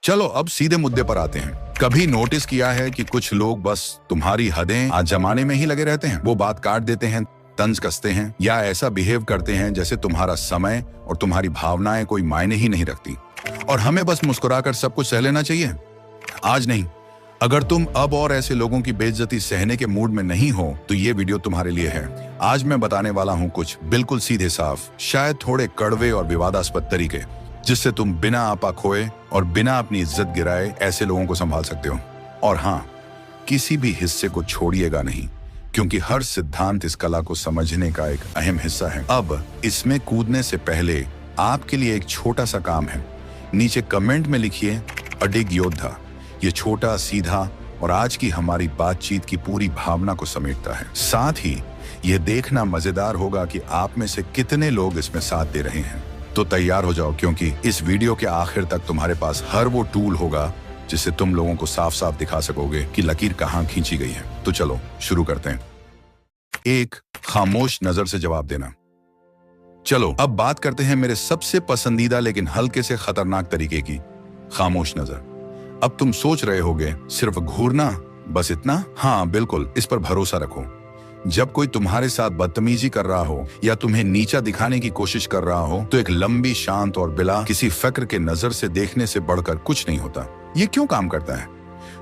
चलो अब सीधे मुद्दे पर आते हैं। कभी नोटिस किया है कि कुछ लोग बस तुम्हारी हदें आजमाने में ही लगे रहते हैं? वो बात काट देते हैं, तंज कसते हैं या ऐसा बिहेव करते हैं जैसे तुम्हारा समय और तुम्हारी भावनाएं कोई मायने ही नहीं रखती और हमें बस मुस्कुराकर सब कुछ सह लेना चाहिए। आज नहीं, अगर तुम अब और ऐसे लोगों की बेइज्जती सहने के मूड में नहीं हो तो ये वीडियो तुम्हारे लिए है। आज मैं बताने वाला हूँ कुछ बिल्कुल सीधे साफ, शायद थोड़े कड़वे और विवादास्पद तरीके जिससे तुम बिना आपा खोए और बिना अपनी इज्जत गिराए ऐसे लोगों को संभाल सकते हो। और हाँ, किसी भी हिस्से को छोड़िएगा नहीं, क्योंकि हर सिद्धांत इस कला को समझने का एक अहम हिस्सा है। अब इसमें कूदने से पहले आपके लिए एक छोटा सा काम है। नीचे कमेंट में लिखिए अडिग योद्धा। ये छोटा, सीधा और आज की हमारी बातचीत की पूरी भावना को समेटता है। साथ ही ये देखना मजेदार होगा कि आप में से कितने लोग इसमें साथ दे रहे हैं। तो तैयार हो जाओ, क्योंकि इस वीडियो के आखिर तक तुम्हारे पास हर वो टूल होगा जिससे तुम लोगों को साफ साफ दिखा सकोगे कि लकीर कहाँ खींची गई है। तो चलो शुरू करते हैं। एक, खामोश नजर से जवाब देना। चलो अब बात करते हैं मेरे सबसे पसंदीदा लेकिन हल्के से खतरनाक तरीके की, खामोश नजर। अब तुम सोच रहे होगे सिर्फ घूरना, बस इतना? हाँ बिल्कुल, इस पर भरोसा रखो। जब कोई तुम्हारे साथ बदतमीजी कर रहा हो या तुम्हें नीचा दिखाने की कोशिश कर रहा हो तो एक लंबी, शांत और बिला किसी फिक्र के नजर से देखने से बढ़कर कुछ नहीं होता। ये क्यों काम करता है?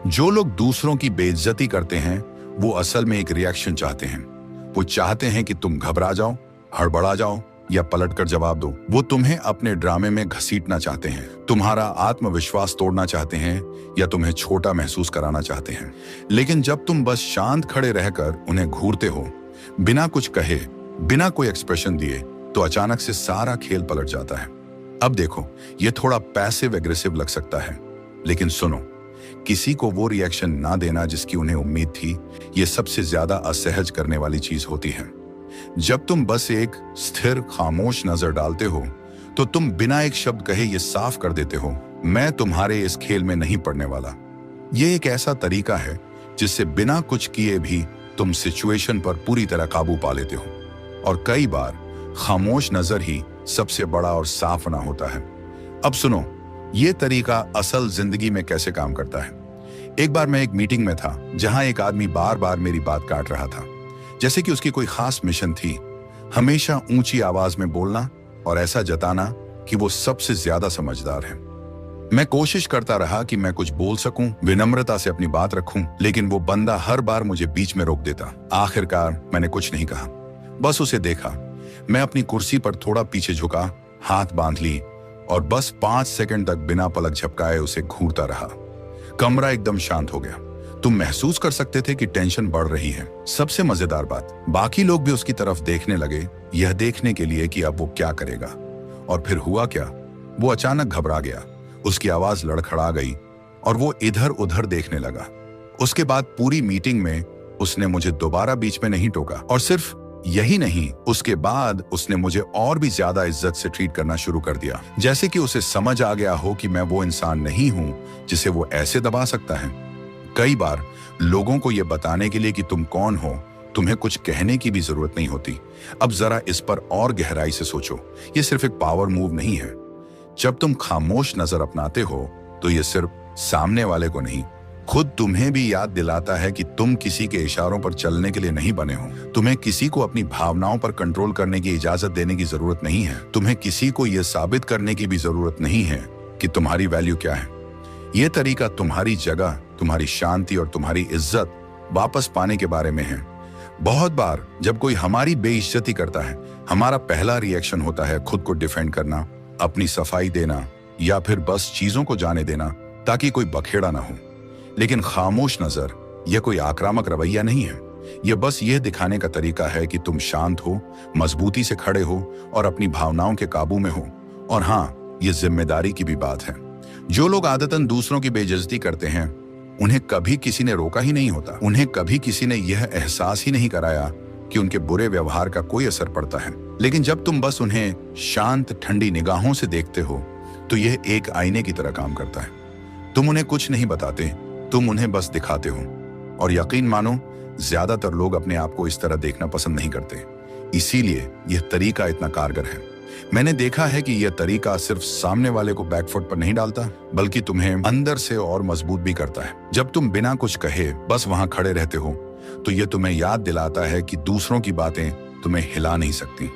जो लोग दूसरों की बेइज्जती करते हैं वो असल में एक रिएक्शन चाहते हैं। वो चाहते हैं कि तुम घबरा जाओ, हड़बड़ा जाओ या पलटकर जवाब दो। वो तुम्हें अपने ड्रामे में घसीटना चाहते हैं, तुम्हारा आत्मविश्वास तोड़ना चाहते हैं या तुम्हें छोटा महसूस कराना चाहते हैं। लेकिन जब तुम बस शांत खड़े रहकर उन्हें घूरते हो, बिना कुछ कहे, बिना कोई एक्सप्रेशन दिए, तो अचानक से सारा खेल पलट जाता है। अब देखो, ये थोड़ा पैसिव एग्रेसिव लग सकता है, लेकिन सुनो, किसी को वो रिएक्शन ना देना जिसकी उन्हें उम्मीद थी, ये सबसे ज्यादा असहज करने वाली चीज होती है। जब तुम बस एक स्थिर, खामोश नजर डालते हो तो तुम बिना एक शब्द कहे ये साफ कर देते हो, मैं तुम्हारे इस खेल में नहीं पड़ने वाला। ये एक ऐसा तरीका है जिससे बिना कुछ किए भी तुम सिचुएशन पर पूरी तरह काबू पा लेते हो। और कई बार खामोश नजर ही सबसे बड़ा और साफ ना होता है। अब सुनो, ये तरीका असल जिंदगी में कैसे काम करता है। एक बार मैं एक मीटिंग में था जहां एक आदमी बार बार मेरी बात काट रहा था, जैसे कि उसकी कोई खास मिशन थी। हमेशा ऊंची आवाज में बोलना और ऐसा जताना कि वो सबसे ज्यादा समझदार है। मैं कोशिश करता रहा कि मैं कुछ बोल सकूं, विनम्रता से अपनी बात रखूं, लेकिन वो बंदा हर बार मुझे बीच में रोक देता। आखिरकार मैंने कुछ नहीं कहा, बस उसे देखा। मैं अपनी कुर्सी पर थोड़ा पीछे झुका, हाथ बांध ली और बस 5 सेकंड तक बिना पलक झपकाए उसे घूरता रहा। कमरा एकदम शांत हो गया। तुम महसूस कर सकते थे कि टेंशन बढ़ रही है। सबसे मजेदार बात, बाकी लोग भी उसकी तरफ देखने लगे, यह देखने के लिए कि अब वो क्या करेगा। और फिर हुआ क्या, वो अचानक घबरा गया, उसकी आवाज लड़खड़ा गई और वो इधर उधर देखने लगा। उसके बाद पूरी मीटिंग में उसने मुझे दोबारा बीच में नहीं टोका। और सिर्फ यही नहीं, उसके बाद उसने मुझे और भी ज्यादा इज्जत से ट्रीट करना शुरू कर दिया, जैसे कि उसे समझ आ गया हो कि मैं वो इंसान नहीं हूं जिसे वो ऐसे दबा सकता है। कई बार लोगों को यह बताने के लिए कि तुम कौन हो, तुम्हें कुछ कहने की भी जरूरत नहीं होती। अब जरा इस पर और गहराई से सोचो, यह सिर्फ एक पावर मूव नहीं है। जब तुम खामोश नजर अपनाते हो तो यह सिर्फ सामने वाले को नहीं, खुद तुम्हें भी याद दिलाता है कि तुम किसी के इशारों पर चलने के लिए नहीं बने हो। तुम्हें किसी को अपनी भावनाओं पर कंट्रोल करने की इजाजत देने की जरूरत नहीं है। तुम्हें किसी को यह साबित करने की भी जरूरत नहीं है कि तुम्हारी वैल्यू क्या है। यह तरीका तुम्हारी जगह, तुम्हारी शांति और तुम्हारी इज्जत वापस पाने के बारे में है। बहुत बार जब कोई हमारी बेइज्जती करता है, हमारा पहला रिएक्शन होता है खुद को डिफेंड करना, अपनी सफाई देना या फिर बस चीजों को जाने देना ताकि कोई बखेड़ा ना हो। लेकिन खामोश नजर यह कोई आक्रामक रवैया नहीं है। यह बस यह दिखाने का तरीका है कि तुम शांत हो, मजबूती से खड़े हो और अपनी भावनाओं के काबू में हो। और हाँ, यह जिम्मेदारी की भी बात है। जो लोग आदतन दूसरों की बेइज्जती करते हैं, उन्हें कभी किसी ने रोका ही नहीं होता। उन्हें कभी किसी ने यह एहसास ही नहीं कराया कि उनके बुरे व्यवहार का कोई असर पड़ता है। लेकिन जब तुम बस उन्हें शांत, ठंडी निगाहों से देखते हो तो यह एक आईने की तरह काम करता है। तुम उन्हें कुछ नहीं बताते, तुम उन्हें बस दिखाते हो। और यकीन मानो, ज्यादातर लोग अपने आप को इस तरह देखना पसंद नहीं करते। इसीलिए यह तरीका इतना कारगर है। मैंने देखा है कि यह तरीका सिर्फ सामने वाले को बैकफुट पर नहीं डालता, बल्कि तुम्हें अंदर से और मजबूत भी करता है। जब तुम बिना कुछ कहे बस वहां खड़े रहते हो, तो यह तुम्हें याद दिलाता है कि दूसरों की बातें तुम्हें हिला नहीं सकती।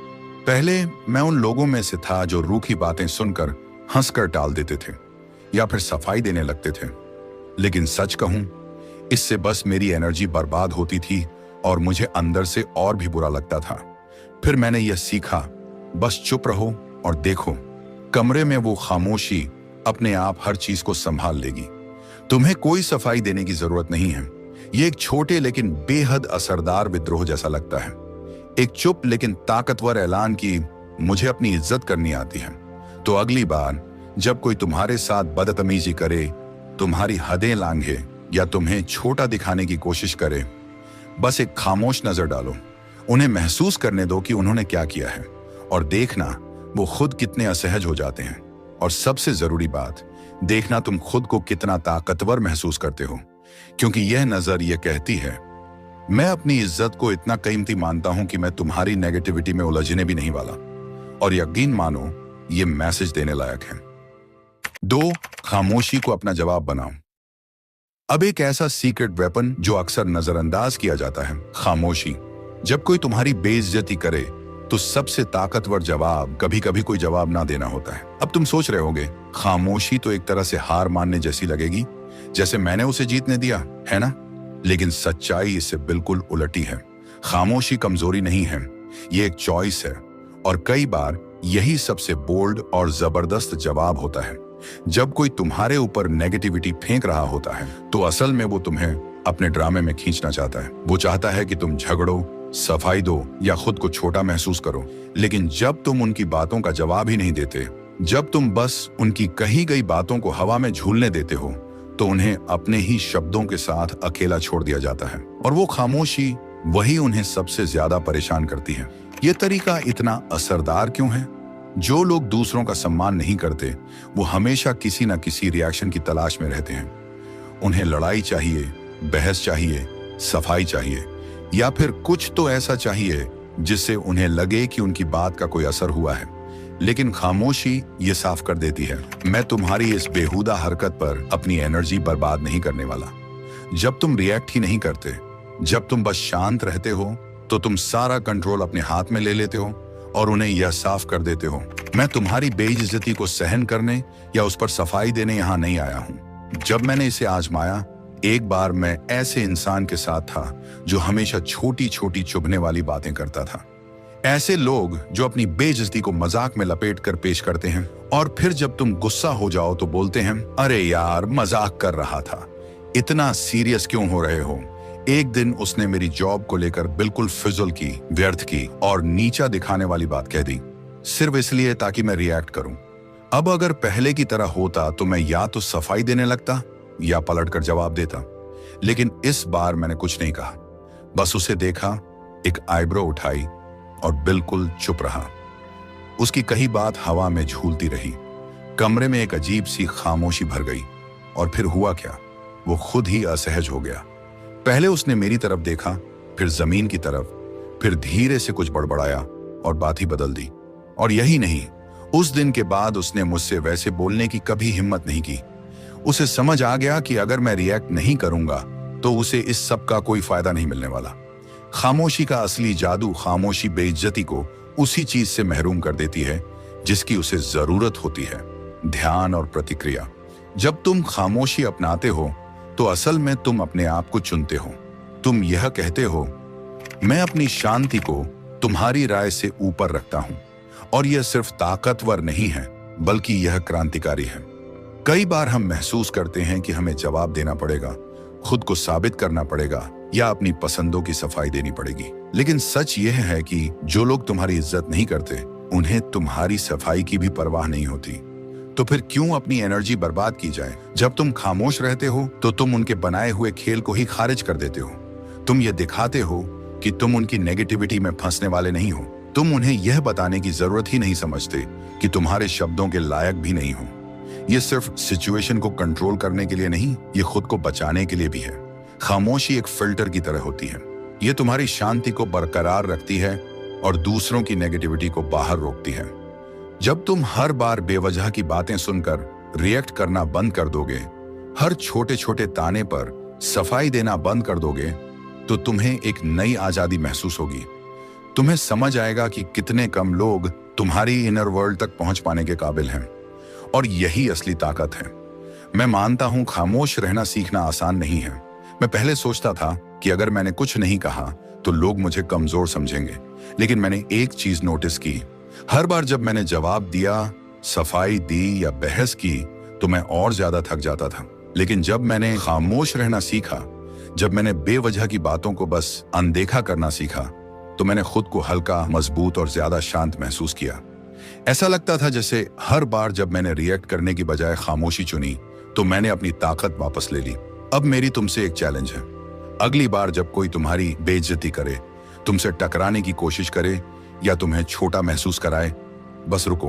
पहले मैं उन लोगों में से था जो रूखी बातें सुनकर हंसकर टाल देते थे या फिर सफाई देने लगते थे। लेकिन सच कहूं, इससे बस मेरी एनर्जी बर्बाद होती थी और मुझे अंदर से और भी बुरा लगता था। फिर मैंने यह सीखा, बस चुप रहो और देखो, कमरे में वो खामोशी अपने आप हर चीज को संभाल लेगी। तुम्हें कोई सफाई देने की जरूरत नहीं है। ये एक छोटे लेकिन बेहद असरदार विद्रोह जैसा लगता है। एक चुप लेकिन ताकतवर ऐलान की मुझे अपनी इज्जत करनी आती है। तो अगली बार जब कोई तुम्हारे साथ बदतमीजी करे, तुम्हारी हदें लांघे या तुम्हें छोटा दिखाने की कोशिश करे, बस एक खामोश नजर डालो। उन्हें महसूस करने दो कि उन्होंने क्या किया है और देखना वो खुद कितने असहज हो जाते हैं। और सबसे जरूरी बात, देखना तुम खुद को कितना ताकतवर महसूस करते हो, क्योंकि यह नजर यह कहती है, मैं अपनी इज्जत को इतना कीमती मानता हूं कि मैं तुम्हारी नेगेटिविटी में उलझने भी नहीं वाला। और यकीन मानो, यह मैसेज देने लायक है। 2, खामोशी को अपना जवाब बनाओ। अब एक ऐसा सीक्रेट वेपन जो अक्सर नजरअंदाज किया जाता है, खामोशी। जब कोई तुम्हारी बेइज्जती करे तो सबसे ताकतवर जवाब कभी कभी कोई जवाब ना देना होता है। अब तुम सोच रहे होगे, खामोशी तो एक तरह से हार मानने जैसी लगेगी, जैसे मैंने उसे जीतने दिया है ना। लेकिन सच्चाई इससे बिल्कुल उलटी है। खामोशी कमजोरी नहीं है, ये एक चॉइस है। और कई बार यही सबसे बोल्ड और जबरदस्त जवाब होता है। जब कोई तुम्हारे ऊपर नेगेटिविटी फेंक रहा होता है, तो असल में वो तुम्हें अपने ड्रामे में खींचना चाहता है। वो चाहता है कि तुम झगड़ो, सफाई दो या खुद को छोटा महसूस करो। लेकिन जब तुम उनकी बातों का जवाब ही नहीं देते, जब तुम बस उनकी कही गई बातों को हवा में झूलने देते हो, तो उन्हें अपने ही शब्दों के साथ अकेला छोड़ दिया जाता है। और वो खामोशी वही उन्हें सबसे ज्यादा परेशान करती है। ये तरीका इतना असरदार क्यों है? जो लोग दूसरों का सम्मान नहीं करते, वो हमेशा किसी न किसी रिएक्शन की तलाश में रहते हैं। उन्हें लड़ाई चाहिए, बहस चाहिए, सफाई चाहिए, या फिर कुछ तो ऐसा चाहिए जिससे उन्हें लगे कि उनकी बात का कोई असर हुआ है। लेकिन खामोशी ये साफ कर देती है, मैं तुम्हारी इस बेहुदा हरकत पर अपनी एनर्जी बर्बाद नहीं करने वाला। जब तुम रिएक्ट ही नहीं करते, जब तुम बस शांत रहते हो, तो तुम सारा कंट्रोल अपने हाथ में ले लेते हो और उन्हें यह साफ कर देते हो, मैं तुम्हारी बेइज्जती को सहन करने या उस पर सफाई देने यहां नहीं आया हूं। जब मैंने इसे आजमाया, एक बार मैं ऐसे इंसान के साथ था जो हमेशा छोटी छोटी चुभने वाली बातें करता था। ऐसे लोग जो अपनी बेइज्जती को मजाक में लपेट कर पेश करते हैं और फिर जब तुम गुस्सा हो जाओ तो बोलते हैं, अरे यार मजाक कर रहा था, इतना सीरियस क्यों हो रहे हो। एक दिन उसने मेरी जॉब को लेकर बिल्कुल फिजुल की, व्यर्थ की और नीचा दिखाने वाली बात कह दी, सिर्फ इसलिए ताकि मैं रिएक्ट करूं। अब अगर पहले की तरह होता तो मैं या तो सफाई देने लगता या पलटकर जवाब देता। लेकिन इस बार मैंने कुछ नहीं कहा, बस उसे देखा, एक आईब्रो उठाई और बिल्कुल चुप रहा। उसकी कही बात हवा में झूलती रही। कमरे में एक अजीब सी खामोशी भर गई। और फिर हुआ क्या, वो खुद ही असहज हो गया। पहले उसने मेरी तरफ देखा, फिर जमीन की तरफ, फिर धीरे से कुछ बड़बड़ाया और बात ही बदल दी। और यही नहीं, उस दिन के बाद उसने मुझसे वैसे बोलने की कभी हिम्मत नहीं की। उसे समझ आ गया कि अगर मैं रिएक्ट नहीं करूंगा तो उसे इस सब का कोई फायदा नहीं मिलने वाला। खामोशी का असली जादू, खामोशी बेइज्जती को उसी चीज से महरूम कर देती है जिसकी उसे जरूरत होती है, ध्यान और प्रतिक्रिया। जब तुम खामोशी अपनाते हो तो असल में तुम अपने आप को चुनते हो। तुम यह कहते हो, मैं अपनी शांति को तुम्हारी राय से ऊपर रखता हूं। और यह सिर्फ ताकतवर नहीं है, बल्कि यह क्रांतिकारी है। कई बार हम महसूस करते हैं कि हमें जवाब देना पड़ेगा, खुद को साबित करना पड़ेगा या अपनी पसंदों की सफाई देनी पड़ेगी। लेकिन सच यह है कि जो लोग तुम्हारी इज्जत नहीं करते, उन्हें तुम्हारी सफाई की भी परवाह नहीं होती। तो फिर क्यों अपनी एनर्जी बर्बाद की जाए? जब तुम खामोश रहते हो तो तुम उनके बनाए हुए खेल को ही खारिज कर देते हो। तुम ये दिखाते हो कि तुम उनकी नेगेटिविटी में फंसने वाले नहीं हो। तुम उन्हें यह बताने की जरूरत ही नहीं समझते कि तुम्हारे शब्दों के लायक भी नहीं हो। ये सिर्फ सिचुएशन को कंट्रोल करने के लिए नहीं, ये खुद को बचाने के लिए भी है। खामोशी एक फिल्टर की तरह होती है। ये तुम्हारी शांति को बरकरार रखती है और दूसरों की नेगेटिविटी को बाहर रोकती है। जब तुम हर बार बेवजह की बातें सुनकर रिएक्ट करना बंद कर दोगे, हर छोटे छोटे ताने पर सफाई देना बंद कर दोगे, तो तुम्हें एक नई आजादी महसूस होगी। तुम्हें समझ आएगा कि कितने कम लोग तुम्हारी इनर वर्ल्ड तक पहुंच पाने के काबिल हैं, और यही असली ताकत है। मैं मानता हूं खामोश रहना सीखना आसान नहीं है। मैं पहले सोचता था कि अगर मैंने कुछ नहीं कहा तो लोग मुझे कमजोर समझेंगे, लेकिन मैंने एक चीज नोटिस की। हर बार जब मैंने जवाब दिया, सफाई दी या बहस की, तो मैं और ज्यादा थक जाता था। लेकिन जब मैंने खामोश रहना सीखा, जब मैंने बेवजह की बातों को बस अनदेखा करना सीखा, तो मैंने खुद को हल्का, मजबूत और ज्यादा शांत महसूस किया। ऐसा लगता था जैसे हर बार जब मैंने रिएक्ट करने की बजाय खामोशी चुनी, तो मैंने अपनी ताकत वापस ले ली। अब मेरी तुमसे एक चैलेंज है। अगली बार जब कोई तुम्हारी बेइज्जती करे, तुमसे टकराने की कोशिश करे या तुम्हें छोटा महसूस कराए, बस रुको,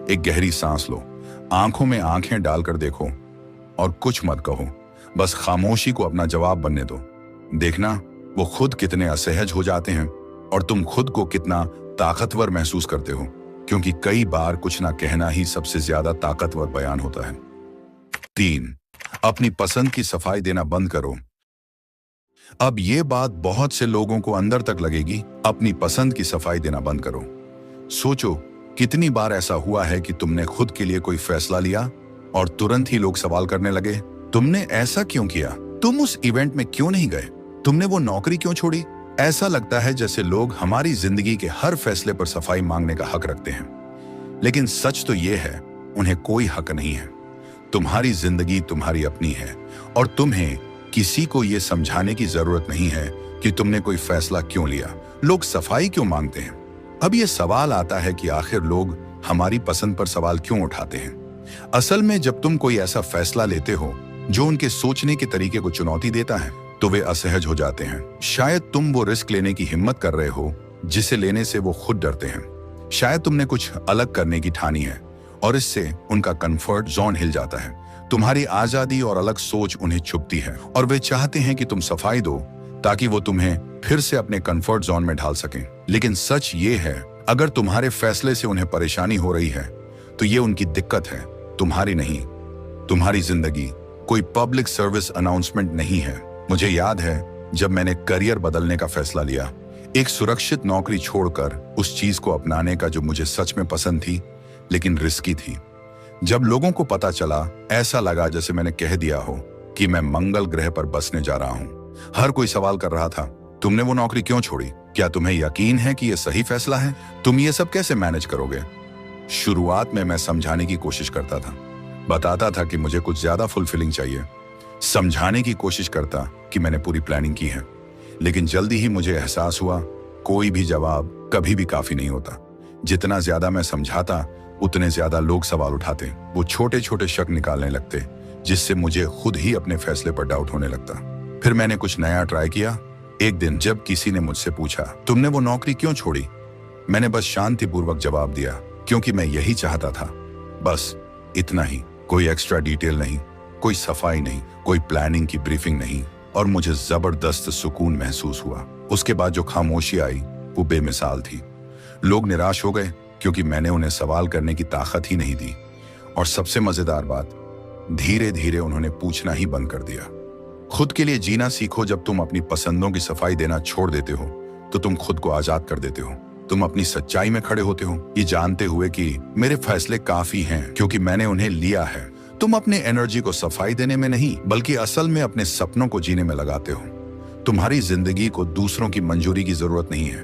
एक गहरी सांस लो, आंखों में आंखें डालकर देखो और कुछ मत कहो। बस खामोशी को अपना जवाब बनने दो। देखना वो खुद कितने असहज हो जाते हैं और तुम खुद को कितना ताकतवर महसूस करते हो, क्योंकि कई बार कुछ ना कहना ही सबसे ज्यादा ताकतवर बयान होता है। 3. अपनी पसंद की सफाई देना बंद करो। अब ये बात बहुत से लोगों को अंदर तक लगेगी। अपनी पसंद की सफाई देना बंद करो। सोचो, कितनी बार ऐसा हुआ है कि तुमने खुद के लिए कोई फैसला लिया और तुरंत ही लोग सवाल करने लगे, तुमने ऐसा क्यों किया? तुम उस इवेंट में क्यों नहीं गए? तुमने वो नौकरी क्यों छोड़ी? ऐसा लगता है जैसे लोग हमारी जिंदगी के हर फैसले पर सफाई मांगने का हक रखते हैं। लेकिन सच तो ये है, उन्हें कोई हक नहीं है। तुम्हारी जिंदगी तुम्हारी अपनी है और तुम्हें किसी को यह समझाने की जरूरत नहीं है कि तुमने कोई फैसला क्यों लिया। लोग सफाई क्यों मांगते हैं? अब यह सवाल आता है कि आखिर लोग हमारी पसंद पर सवाल क्यों उठाते हैं। असल में जब तुम कोई ऐसा फैसला लेते हो जो उनके सोचने के तरीके को चुनौती देता है, तो वे असहज हो जाते हैं। शायद तुम वो रिस्क लेने की हिम्मत कर रहे हो जिसे लेने से वो खुद डरते हैं। शायद तुमने कुछ अलग करने की ठानी है और इससे उनका कंफर्ट जोन हिल जाता है। तुम्हारी आजादी और अलग सोच उन्हें चुभती है और वे चाहते हैं कि तुम सफाई दो ताकि वो तुम्हें फिर से अपने कंफर्ट जोन में ढाल सकें। लेकिन सच ये है, अगर तुम्हारे फैसले से उन्हें परेशानी हो रही है तो ये उनकी दिक्कत है, तुम्हारी नहीं। तुम्हारी जिंदगी कोई पब्लिक सर्विस अनाउंसमेंट नहीं है। मुझे याद है जब मैंने करियर बदलने का फैसला लिया, एक सुरक्षित नौकरी छोड़कर उस चीज को अपनाने का जो मुझे सच में पसंद थी लेकिन रिस्की थी। जब लोगों को पता चला, ऐसा लगा जैसे मैंने कह दिया हो कि मैं मंगल ग्रह पर बसने जा रहा हूं। हर कोई सवाल कर रहा था, तुमने वो नौकरी क्यों छोड़ी? क्या तुम्हें यकीन है कि यह सही फैसला है? तुम ये सब कैसे मैनेज करोगे? शुरुआत में मैं समझाने की कोशिश करता था, बताता था कि मुझे कुछ ज्यादा फुलफिलिंग चाहिए, समझाने की कोशिश करता कि मैंने पूरी प्लानिंग की है। लेकिन जल्दी ही मुझे एहसास हुआ, कोई भी जवाब कभी भी काफी नहीं होता। जितना ज्यादा मैं समझाता, उतने ज्यादा लोग सवाल उठाते। वो छोटे छोटे शक निकालने लगते, जिससे मुझे खुद ही अपने फैसले पर डाउट होने लगता। फिर मैंने कुछ नया ट्राई किया। एक दिन जब किसी ने मुझसे पूछा, तुमने वो नौकरी क्यों छोड़ी? मैंने बस शांतिपूर्वक जवाब दिया, क्योंकि मैं यही चाहता था। बस इतना ही, कोई एक्स्ट्रा डिटेल नहीं, कोई सफाई नहीं, कोई प्लानिंग की ब्रीफिंग नहीं, और मुझे जबरदस्त सुकून महसूस हुआ। उसके बाद जो खामोशी आई वो बेमिसाल थी। लोग निराश हो गए क्योंकि मैंने उन्हें सवाल करने की ताकत ही नहीं दी, और सबसे मजेदार बात, धीरे धीरे उन्होंने पूछना ही बंद कर दिया। खुद के लिए जीना सीखो। जब तुम अपनी पसंदों की सफाई देना छोड़ देते हो तो तुम खुद को आजाद कर देते हो। तुम अपनी सच्चाई में खड़े होते हो, ये जानते हुए कि मेरे फैसले काफी हैं क्योंकि मैंने उन्हें लिया है। तुम अपने एनर्जी को सफाई देने में नहीं, बल्कि असल में अपने सपनों को जीने में लगाते हो। तुम्हारी जिंदगी को दूसरों की मंजूरी की जरूरत नहीं है।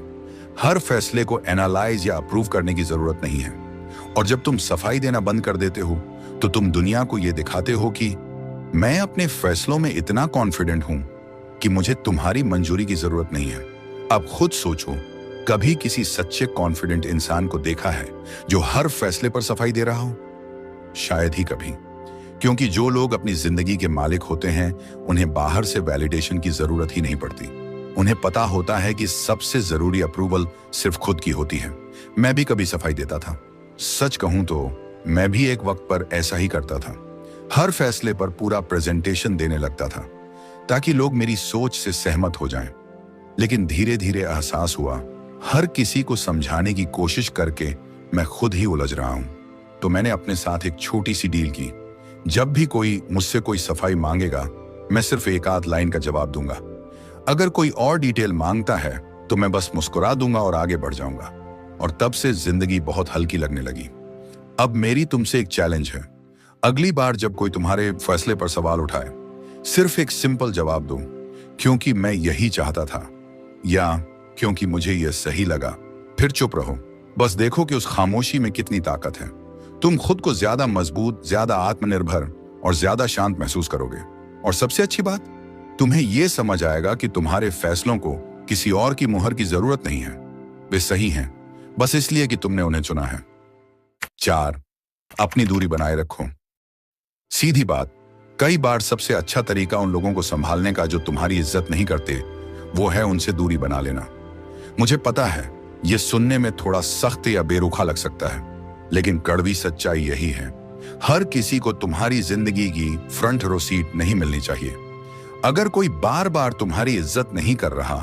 हर फैसले को एनालाइज या अप्रूव करने की जरूरत नहीं है। और जब तुम सफाई देना बंद कर देते हो तो तुम दुनिया को यह दिखाते हो कि मैं अपने फैसलों में इतना कॉन्फिडेंट हूं कि मुझे तुम्हारी मंजूरी की जरूरत नहीं है। अब खुद सोचो, कभी किसी सच्चे कॉन्फिडेंट इंसान को देखा है जो हर फैसले पर सफाई दे रहा हो? शायद ही कभी। क्योंकि जो लोग अपनी जिंदगी के मालिक होते हैं, उन्हें बाहर से वैलिडेशन की जरूरत ही नहीं पड़ती। उन्हें पता होता है कि सबसे जरूरी अप्रूवल सिर्फ खुद की होती है। मैं भी कभी सफाई देता था। सच कहूं तो मैं भी एक वक्त पर ऐसा ही करता था। हर फैसले पर पूरा प्रेजेंटेशन देने लगता था ताकि लोग मेरी सोच से सहमत हो जाएं। लेकिन धीरे धीरे एहसास हुआ, हर किसी को समझाने की कोशिश करके मैं खुद ही उलझ रहा हूं। तो मैंने अपने साथ एक छोटी सी डील की। जब भी कोई मुझसे कोई सफाई मांगेगा, मैं सिर्फ एक आध लाइन का जवाब दूंगा। अगर कोई और डिटेल मांगता है तो मैं बस मुस्कुरा दूंगा और आगे बढ़ जाऊंगा। और तब से जिंदगी बहुत हल्की लगने लगी। अब मेरी तुमसे एक चैलेंज है, अगली बार जब कोई तुम्हारे फैसले पर सवाल उठाए, सिर्फ एक सिंपल जवाब दो, क्योंकि मैं यही चाहता था या क्योंकि मुझे यह सही लगा। फिर चुप रहो। बस देखो कि उस खामोशी में कितनी ताकत है। तुम खुद को ज्यादा मजबूत, ज्यादा आत्मनिर्भर और ज्यादा शांत महसूस करोगे। और सबसे अच्छी बात, तुम्हें यह समझ आएगा कि तुम्हारे फैसलों को किसी और की मुहर की जरूरत नहीं है। वे सही हैं, बस इसलिए कि तुमने उन्हें चुना है। 4. अपनी दूरी बनाए रखो। सीधी बात, कई बार सबसे अच्छा तरीका उन लोगों को संभालने का जो तुम्हारी इज्जत नहीं करते, वो है उनसे दूरी बना लेना। मुझे पता है ये सुनने में थोड़ा सख्त या बेरुखा लग सकता है, लेकिन कड़वी सच्चाई यही है। हर किसी को तुम्हारी जिंदगी की फ्रंट रो सीट नहीं मिलनी चाहिए। अगर कोई बार बार तुम्हारी इज्जत नहीं कर रहा,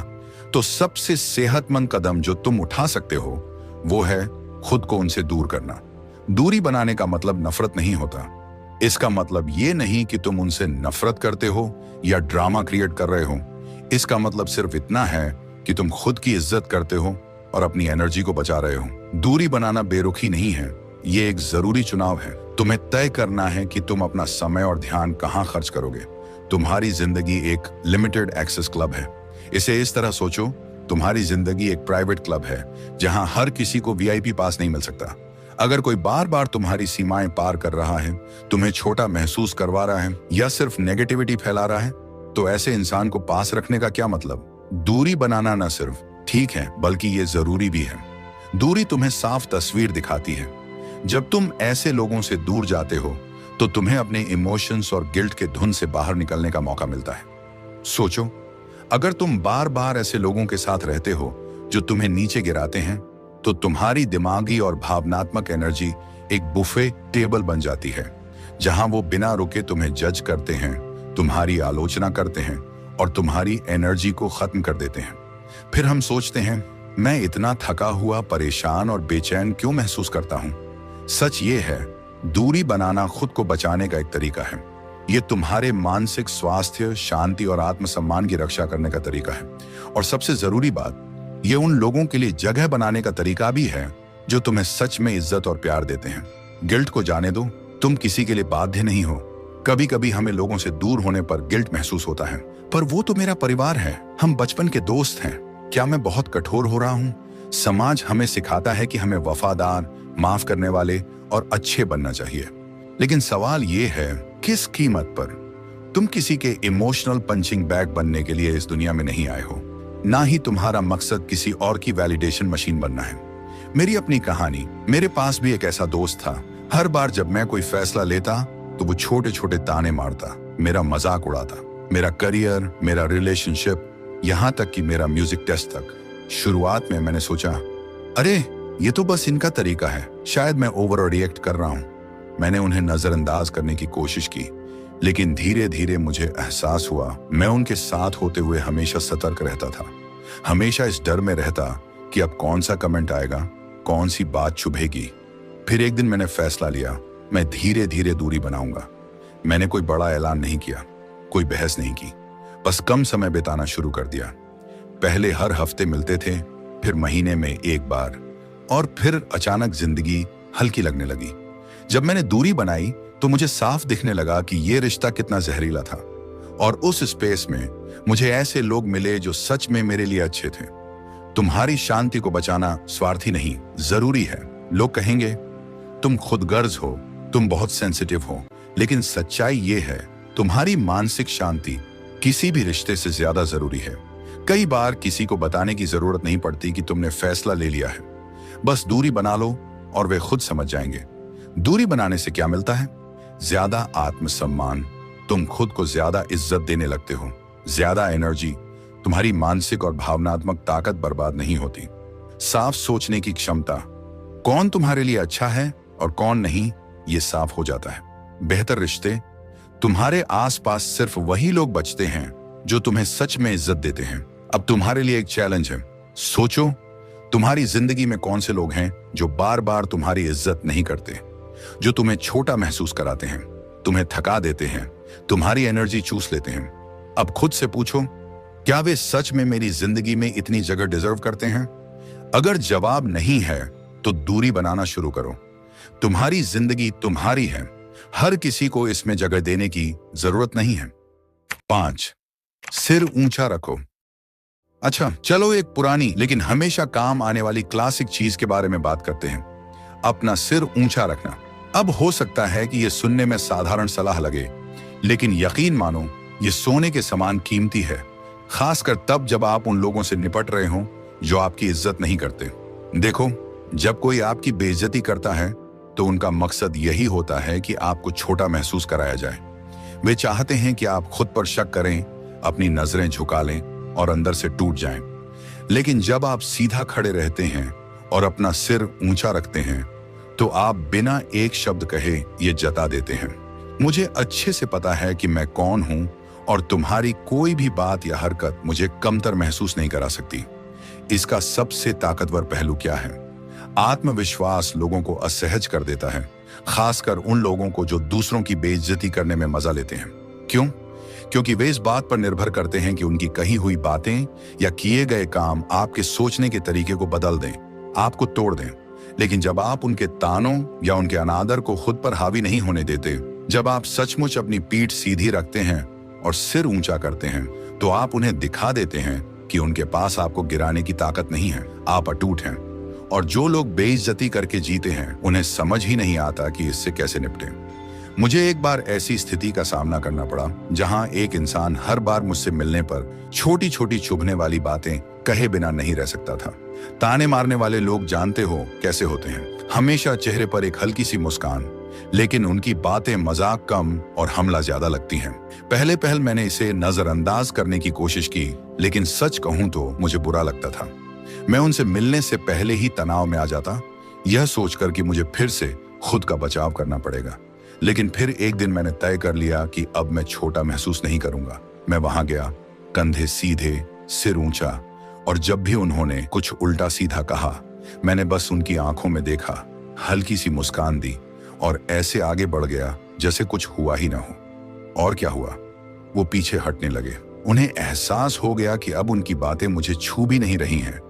तो सबसे सेहतमंद कदम जो तुम उठा सकते हो वो है खुद को उनसे दूर करना। दूरी बनाने का मतलब नफरत नहीं होता। इसका मतलब ये नहीं कि तुम उनसे नफरत करते हो या ड्रामा क्रिएट कर रहे हो। इसका मतलब सिर्फ इतना है कि तुम खुद की इज्जत करते हो और अपनी एनर्जी को बचा रहे हो। दूरी बनाना बेरुखी नहीं है, ये एक जरूरी चुनाव है। तुम्हें तय करना है कि तुम अपना समय और ध्यान कहाँ खर्च करोगे। तुम्हारी जिंदगी एक लिमिटेड एक्सेस क्लब है। इसे इस तरह सोचो, तुम्हारी जिंदगी एक प्राइवेट क्लब है जहां हर किसी को वीआईपी पास नहीं मिल सकता। अगर कोई बार बार तुम्हारी सीमाएं पार कर रहा है, तुम्हें छोटा महसूस करवा रहा है या सिर्फ नेगेटिविटी फैला रहा है, तो ऐसे इंसान को पास रखने का क्या मतलब। दूरी बनाना न सिर्फ ठीक है, बल्कि ये जरूरी भी है। दूरी तुम्हें साफ तस्वीर दिखाती है। जब तुम ऐसे लोगों से दूर जाते हो तो तुम्हें अपने इमोशंस और गिल्ट के धुन से बाहर निकलने का मौका मिलता है। सोचो, अगर तुम बार बार ऐसे लोगों के साथ रहते हो जो तुम्हें नीचे गिराते हैं, तो तुम्हारी दिमागी और भावनात्मक एनर्जी एक बुफे टेबल बन जाती है, जहां वो बिना रुके तुम्हें जज करते हैं, तुम्हारी आलोचना करते हैं और तुम्हारी एनर्जी को खत्म कर देते हैं। फिर हम सोचते हैं, मैं इतना थका हुआ, परेशान और बेचैन क्यों महसूस करता हूं। सच ये है, दूरी बनाना खुद को बचाने का एक तरीका है। ये तुम्हारे मानसिक स्वास्थ्य, शांति और आत्मसम्मान की रक्षा करने का तरीका है। और सबसे जरूरी बात, ये उन लोगों के लिए जगह बनाने का तरीका भी है जो तुम्हें सच में इज्जत और प्यार देते हैं। गिल्ट को जाने दो, तुम किसी के लिए बाध्य नहीं हो। कभी कभी हमें लोगों से दूर होने पर गिल्ट महसूस होता है, पर वो तो मेरा परिवार है, हम बचपन के दोस्त हैं। क्या मैं बहुत कठोर हो रहा हूँ। समाज हमें सिखाता है कि हमें वफादार, माफ करने वाले और अच्छे बनना चाहिए, लेकिन सवाल ये है, किस कीमत पर। तुम किसी के इमोशनल पंचिंग बैग बनने के लिए इस दुनिया में नहीं आए हो, ना ही तुम्हारा मकसद किसी और की वैलिडेशन मशीन बनना है। मेरी अपनी कहानी, मेरे पास भी एक ऐसा दोस्त था। हर बार जब मैं कोई फैसला लेता तो वो छोटे छोटे ताने मारता, मेरा मजाक उड़ाता, मेरा करियर, मेरा रिलेशनशिप, यहां तक कि मेरा म्यूजिक टेस्ट तक। शुरुआत में मैंने सोचा, अरे ये तो बस इनका तरीका है, शायद मैं ओवर रिएक्ट कर रहा हूं। मैंने उन्हें नजरअंदाज करने की कोशिश की, लेकिन धीरे धीरे मुझे एहसास हुआ मैं उनके साथ होते हुए हमेशा सतर्क रहता था। हमेशा इस डर में रहता कि अब कौन सा कमेंट आएगा, कौन सी बात चुभेगी। फिर एक दिन मैंने फैसला लिया, मैं धीरे धीरे दूरी बनाऊंगा। मैंने कोई बड़ा ऐलान नहीं किया, कोई बहस नहीं की, बस कम समय बिताना शुरू कर दिया। पहले हर हफ्ते मिलते थे, फिर महीने में एक बार, और फिर अचानक जिंदगी हल्की लगने लगी। जब मैंने दूरी बनाई तो मुझे साफ दिखने लगा कि ये रिश्ता कितना जहरीला था। और उस स्पेस में मुझे ऐसे लोग मिले जो सच में मेरे लिए अच्छे थे। तुम्हारी शांति को बचाना स्वार्थी नहीं, जरूरी है। लोग कहेंगे तुम खुदगर्ज हो, तुम बहुत सेंसिटिव हो, लेकिन सच्चाई ये है, तुम्हारी मानसिक शांति किसी भी रिश्ते से ज्यादा जरूरी है। कई बार किसी को बताने की जरूरत नहीं पड़ती कि तुमने फैसला ले लिया है, बस दूरी बना लो और वे खुद समझ जाएंगे। दूरी बनाने से क्या मिलता है? ज्यादा आत्मसम्मान, तुम खुद को ज्यादा इज्जत देने लगते हो। ज्यादा एनर्जी, तुम्हारी मानसिक और भावनात्मक ताकत बर्बाद नहीं होती। साफ सोचने की क्षमता, कौन तुम्हारे लिए अच्छा है और कौन नहीं, ये साफ हो जाता है। बेहतर रिश्ते, तुम्हारे आसपास सिर्फ वही लोग बचते हैं जो तुम्हें सच में इज्जत देते हैं। अब तुम्हारे लिए एक चैलेंज है, सोचो तुम्हारी जिंदगी में कौन से लोग हैं जो बार बार तुम्हारी इज्जत नहीं करते। जो तुम्हें छोटा महसूस कराते हैं, तुम्हें थका देते हैं, तुम्हारी एनर्जी चूस लेते हैं। अब खुद से पूछो, क्या वे सच में मेरी जिंदगी में इतनी जगह डिजर्व करते हैं? अगर जवाब नहीं है तो दूरी बनाना शुरू करो। तुम्हारी जिंदगी तुम्हारी है, हर किसी को इसमें जगह देने की जरूरत नहीं है। 5, सिर ऊंचा रखो। अच्छा, चलो एक पुरानी लेकिन हमेशा काम आने वाली क्लासिक चीज के बारे में बात करते हैं, अपना सिर ऊंचा रखना। अब हो सकता है कि यह सुनने में साधारण सलाह लगे, लेकिन यकीन मानो ये सोने के समान कीमती है, खासकर तब जब आप उन लोगों से निपट रहे हों जो आपकी इज्जत नहीं करते। देखो, जब कोई आपकी बेइज्जती करता है तो उनका मकसद यही होता है कि आपको छोटा महसूस कराया जाए। वे चाहते हैं कि आप खुद पर शक करें, अपनी नजरें झुका लें और अंदर से टूट जाएं। लेकिन जब आप सीधा खड़े रहते हैं और अपना सिर ऊंचा रखते हैं तो आप बिना एक शब्द कहे ये जता देते हैं, मुझे अच्छे से पता है कि मैं कौन हूं और तुम्हारी कोई भी बात या हरकत मुझे कमतर महसूस नहीं करा सकती। इसका सबसे ताकतवर पहलू क्या है? आत्मविश्वास लोगों को असहज कर देता है, खासकर उन लोगों को जो दूसरों की बेइज्जती करने में मजा लेते हैं। क्यों? क्योंकि वे इस बात पर निर्भर करते हैं कि उनकी कही हुई बातें या किए गए काम आपके सोचने के तरीके को बदल दें, आपको तोड़ दें। लेकिन जब आप उनके तानों या उनके अनादर को खुद पर हावी नहीं होने देते, जब आप सचमुच अपनी पीठ सीधी रखते हैं और सिर ऊंचा करते हैं, तो आप उन्हें दिखा देते हैं कि उनके पास आपको गिराने की ताकत नहीं है, आप अटूट हैं। और जो लोग बेइज्जती करके जीते हैं, उन्हें समझ ही नहीं आता कि इससे कैसे निपटें। मुझे एक बार ऐसी स्थिति का सामना करना पड़ा जहां एक इंसान हर बार मुझसे मिलने पर छोटी छोटी चुभने वाली बातें कहे बिना नहीं रह सकता था। ताने मारने वाले लोग जानते हो कैसे होते हैं, हमेशा चेहरे पर एक हल्की सी मुस्कान, लेकिन उनकी बातें मजाक कम और हमला ज्यादा लगती हैं। पहले मैंने इसे नजरअंदाज करने की कोशिश की, लेकिन सच कहूं तो मुझे बुरा लगता था। मैं उनसे मिलने से पहले ही तनाव में आ जाता, यह सोचकर कि मुझे फिर से खुद का बचाव करना पड़ेगा। लेकिन फिर एक दिन मैंने तय कर लिया कि अब मैं छोटा महसूस नहीं करूंगा। मैं वहां गया, कंधे सीधे, सिर ऊंचा, और जब भी उन्होंने कुछ उल्टा सीधा कहा, मैंने बस उनकी आंखों में देखा, हल्की सी मुस्कान दी और ऐसे आगे बढ़ गया जैसे कुछ हुआ ही ना हो। और क्या हुआ? वो पीछे हटने लगे। उन्हें एहसास हो गया कि अब उनकी बातें मुझे छू भी नहीं रही हैं,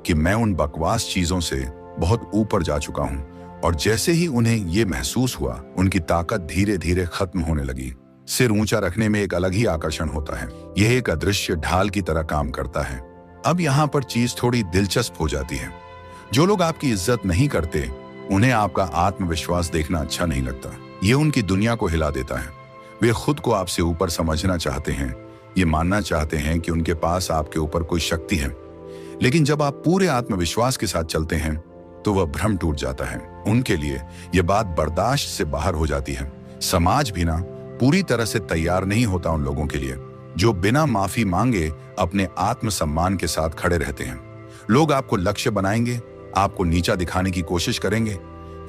कि मैं उन बकवास चीजों से बहुत ऊपर जा चुका हूं। और जैसे ही उन्हें ये महसूस हुआ, उनकी ताकत धीरे धीरे खत्म होने लगी। सिर ऊंचा रखने में एक अलग ही आकर्षण होता है, यह एक अदृश्य ढाल की तरह काम करता है। अब यहाँ पर चीज थोड़ी दिलचस्प हो जाती है। जो लोग आपकी इज्जत नहीं करते, उन्हें आपका आत्मविश्वास देखना अच्छा नहीं लगता। ये उनकी दुनिया को हिला देता है। वे खुद को आपसे ऊपर समझना चाहते हैं, ये मानना चाहते हैं कि उनके पास आपके ऊपर कोई शक्ति है। लेकिन जब आप पूरे आत्मविश्वास के साथ चलते हैं तो वह भ्रम टूट जाता है। उनके लिए यह बात बर्दाश्त से बाहर हो जाती है। समाज भी ना पूरी तरह से तैयार नहीं होता उन लोगों के लिए जो बिना माफी मांगे अपने आत्मसम्मान के साथ खड़े रहते हैं। लोग आपको लक्ष्य बनाएंगे, आपको नीचा दिखाने की कोशिश करेंगे,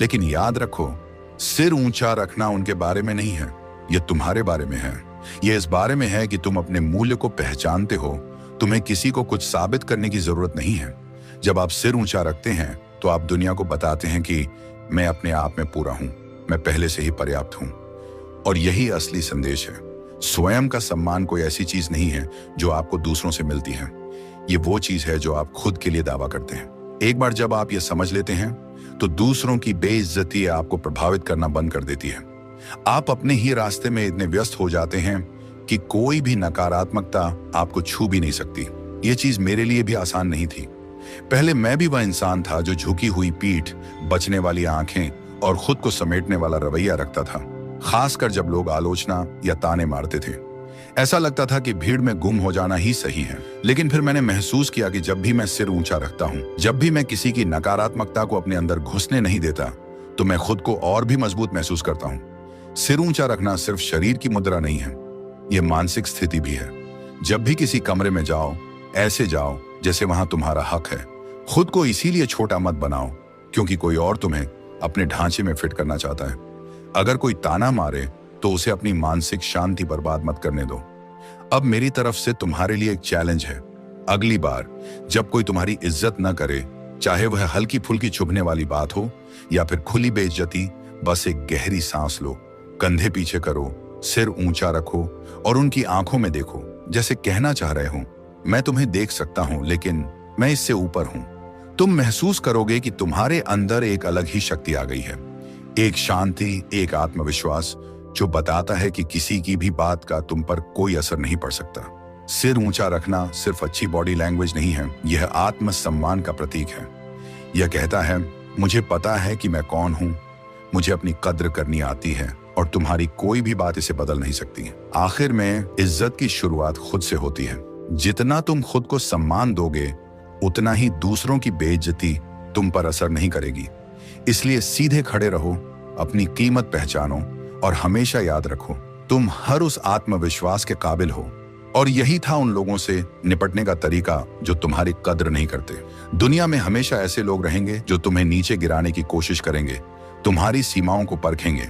लेकिन याद रखो, सिर ऊंचा रखना उनके बारे में नहीं है, यह तुम्हारे बारे में है। यह इस बारे में है कि तुम अपने मूल्य को पहचानते हो। तुम्हें किसी को कुछ साबित करने की जरूरत नहीं है। जब आप सिर ऊंचा रखते हैं तो आप दुनिया को बताते हैं कि मैं अपने आप में पूरा हूं, मैं पहले से ही पर्याप्त हूं। और यही असली संदेश है। स्वयं का सम्मान कोई ऐसी चीज नहीं है जो आपको दूसरों से मिलती है। ये वो चीज है जो आप खुद के लिए दावा करते हैं। एक बार जब आप ये समझ लेते हैं तो दूसरों की बेइज्जती आपको प्रभावित करना बंद कर देती है। आप अपने ही रास्ते में इतने व्यस्त हो जाते हैं कि कोई भी नकारात्मकता आपको छू भी नहीं सकती। ये चीज मेरे लिए भी आसान नहीं थी। पहले मैं भी वह इंसान था जो झुकी हुई पीठ, बचने वाली आंखें और खुद को समेटने वाला रवैया रखता था, खासकर जब लोग आलोचना या ताने मारते थे। ऐसा लगता था कि भीड़ में गुम हो जाना ही सही है। लेकिन फिर मैंने महसूस किया कि जब भी मैं सिर ऊंचा रखता हूं, जब भी मैं किसी की नकारात्मकता को अपने अंदर घुसने नहीं देता, तो मैं खुद को और भी मजबूत महसूस करता हूं। सिर ऊंचा रखना सिर्फ शरीर की मुद्रा नहीं है, यह मानसिक स्थिति भी है। जब भी किसी कमरे में जाओ, ऐसे जाओ जैसे वहां तुम्हारा हक है। खुद को इसीलिए छोटा मत बनाओ क्योंकि कोई और तुम्हें अपने ढांचे में फिट करना चाहता है। अगर कोई ताना मारे तो उसे अपनी मानसिक शांति बर्बाद मत करने दो। अब मेरी तरफ से तुम्हारे लिए एक चैलेंज है। अगली बार जब कोई तुम्हारी इज्जत न करे, चाहे वह हल्की फुल्की चुभने वाली बात हो या फिर खुली बेइज्जती, बस एक गहरी सांस लो, कंधे पीछे करो, सिर ऊंचा रखो और उनकी आंखों में देखो, जैसे कहना चाह रहे हो, मैं तुम्हें देख सकता हूं लेकिन मैं इससे ऊपर हूं। तुम महसूस करोगे कि तुम्हारे अंदर एक अलग ही शक्ति आ गई है, एक शांति, एक आत्मविश्वास जो बताता है कि किसी की भी बात का तुम पर कोई असर नहीं पड़ सकता। सिर ऊंचा रखना सिर्फ अच्छी बॉडी लैंग्वेज नहीं है, यह आत्मसम्मान का प्रतीक है। यह कहता है, मुझे पता है कि मैं कौन हूं, मुझे अपनी कद्र करनी आती है और तुम्हारी कोई भी बात इसे बदल नहीं सकती। आखिर में इज्जत की शुरुआत खुद से होती है। जितना तुम खुद को सम्मान दोगे उतना ही दूसरों की बेइज्जती तुम पर असर नहीं करेगी। इसलिए सीधे खड़े रहो, अपनी कीमत पहचानो और हमेशा याद रखो, तुम हर उस आत्मविश्वास के काबिल हो। और यही था उन लोगों से निपटने का तरीका जो तुम्हारी कद्र नहीं करते। दुनिया में हमेशा ऐसे लोग रहेंगे जो तुम्हें नीचे गिराने की कोशिश करेंगे, तुम्हारी सीमाओं को परखेंगे,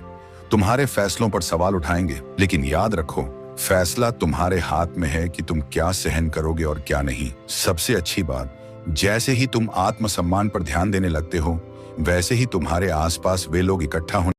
तुम्हारे फैसलों पर सवाल उठाएंगे। लेकिन याद रखो, फैसला तुम्हारे हाथ में है कि तुम क्या सहन करोगे और क्या नहीं। सबसे अच्छी बात, जैसे ही तुम आत्मसम्मान पर ध्यान देने लगते हो, वैसे ही तुम्हारे आसपास वे लोग इकट्ठा होने